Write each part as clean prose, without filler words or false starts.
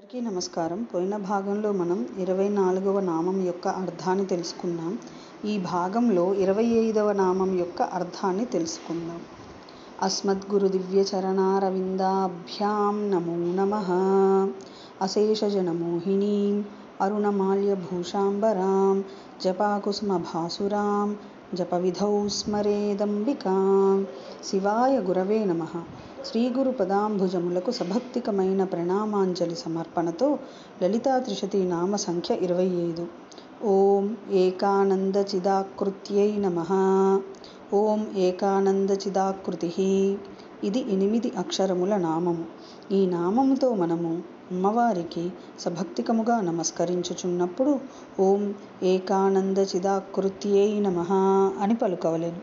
అందరికీ నమస్కారం. పోయిన భాగంలో మనం 24వ నామం యొక్క అర్థాన్ని తెలుసుకున్నాం. ఈ భాగంలో 25వ నామం యొక్క అర్థాన్ని తెలుసుకుందాం. అస్మద్గురు దివ్య చరణారవిందాభ్యాం నమో నమః. అశేషజనమోహినీం అరుణమాల్యభూషాంబరాం జపాకుసుమభాసురాం జపవిధౌ స్మరేదంబికాం. శివాయ గురవే నమః. శ్రీ గురు పదాంభుజములకు సభక్తికమైన ప్రణామాంజలి సమర్పణతో లలితా త్రిశతి నామ సంఖ్య 25. ఓం ఏకానందచిదాకృత్యై నమః. ఓం ఏకానందచిదాకృతిః. ఇది 8 అక్షరముల నామము. ఈ నామముతో మనము అమ్మవారికి సభక్తికముగా నమస్కరించుచున్నప్పుడు ఓం ఏకానందచిదాకృత్యై నమః అని పలుకవలెను.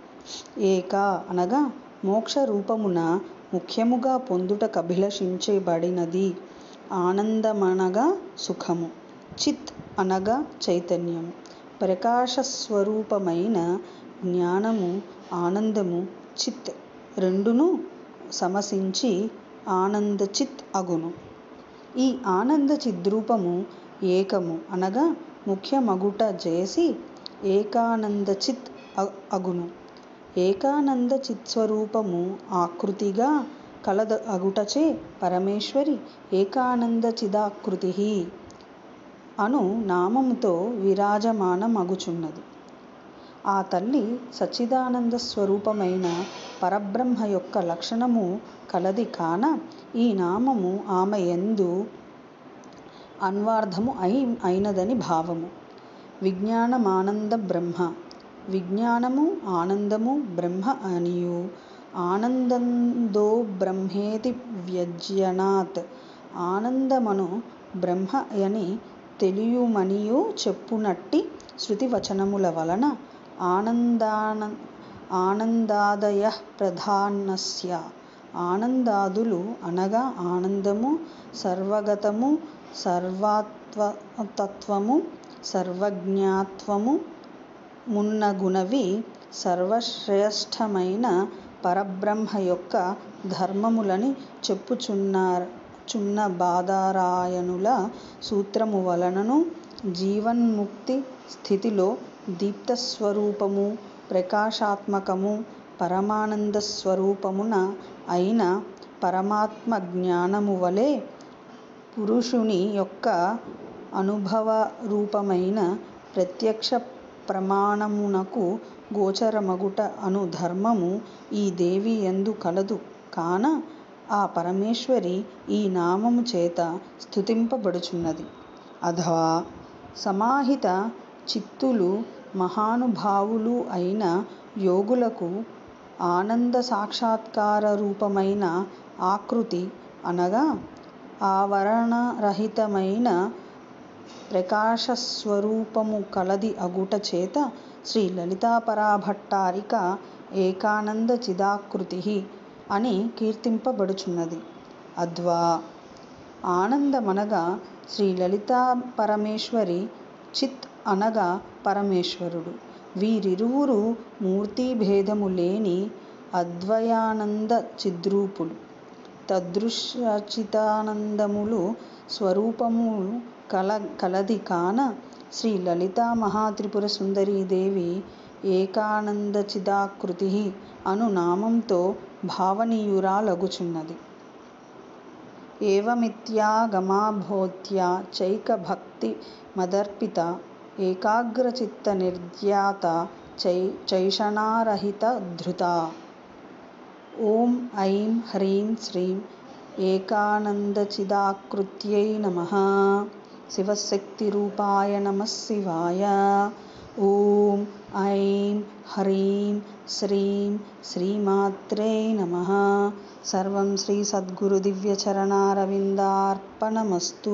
ఏక అనగా మోక్ష రూపమున ముఖ్యముగా పొందుటకభిలషించబడినది. ఆనందమనగా సుఖము. చిత్ అనగా చైతన్యము. ప్రకాశస్వరూపమైన జ్ఞానము ఆనందము చిత్ రెండును సమసించి ఆనందచిత్ అగును. ఈ ఆనంద చిద్రూపము ఏకము అనగా ముఖ్యమగుట చేసి ఏకానందచిత్ అగును. ఏకానంద చిత్స్వరూపము ఆకృతిగా కలదగుటచే పరమేశ్వరి ఏకానందచిదాకృతిః అను నామముతో విరాజమానమగుచున్నది. ఆ తల్లి సచ్చిదానంద స్వరూపమైన పరబ్రహ్మ యొక్క లక్షణము కలది కాన ఈ నామము ఆమె యందు అన్వార్థము అయినదని భావము. విజ్ఞానమానంద బ్రహ్మ. విజ్ఞానము ఆనందము బ్రహ్మ అనియు ఆనందందో బ్రహ్మేతి వ్యజ్యనాత్. ఆనందమను బ్రహ్మ అని తెలియుమనియు చెప్పునట్టి శృతివచనముల వలన ఆనందాదయః ప్రధానస్య. ఆనందాదులు అనగా ఆనందము, సర్వగతము, సర్వతత్వము, సర్వజ్ఞత్వము మున్నగునవి సర్వశ్రేష్ఠమైన పరబ్రహ్మ యొక్క ధర్మములని చెప్పుచున్న బాదరాయణుల సూత్రము వలనను జీవన్ముక్తి స్థితిలో దీప్తస్వరూపము, ప్రకాశాత్మకము, పరమానందస్వరూపమున అయిన పరమాత్మ జ్ఞానము వలె పురుషుని యొక్క అనుభవరూపమైన ప్రత్యక్ష ప్రమాణమునకు గోచరమగుట అను ధర్మము ఈ దేవి యందు కలదు కాన ఆ పరమేశ్వరి ఈ నామము చేత స్తుతింపబడుచున్నది. అథవా సమాహిత చిత్తులు మహానుభావులు అయిన యోగులకు ఆనంద సాక్షాత్కార రూపమైన ఆకృతి అనగా ఆవరణరహితమైన ప్రకాశస్వరూపము కలది అగుట చేత శ్రీ లలితాపరాభట్టారిక ఏకానంద చిదాకృతిః అని కీర్తింపబడుచున్నది. అద్వా ఆనందమనగా శ్రీ లలితా పరమేశ్వరి, చిత్ అనగా పరమేశ్వరుడు. వీరిరువురు మూర్తిభేదము లేని అద్వయానంద చిద్రూపులు. తదృశచిదానందములు స్వరూపము కలది కాన శ్రీ లలితా మహాత్రిపుర సుందరీదేవి ఏకానందచిదాకృతిః అను నామంతో భావనీయురాలగుచున్నది. ఏవమిత్యాగమాభూత్యా చైకభక్తిమదర్పిత ఏకాగ్రచిత్త నిర్ధ్యాత చైషణారహితధృతా. ఓం ఐం హ్రీం శ్రీం ఏకానందచిదాకృత్యై నమః. శివశక్తిరూపాయ నమః శివాయ. ఓం ఐం హ్రీం శ్రీం శ్రీమాత్రే నమః. సర్వం శ్రీ సద్గురు దివ్య చరణారవిందార్పణమస్తు.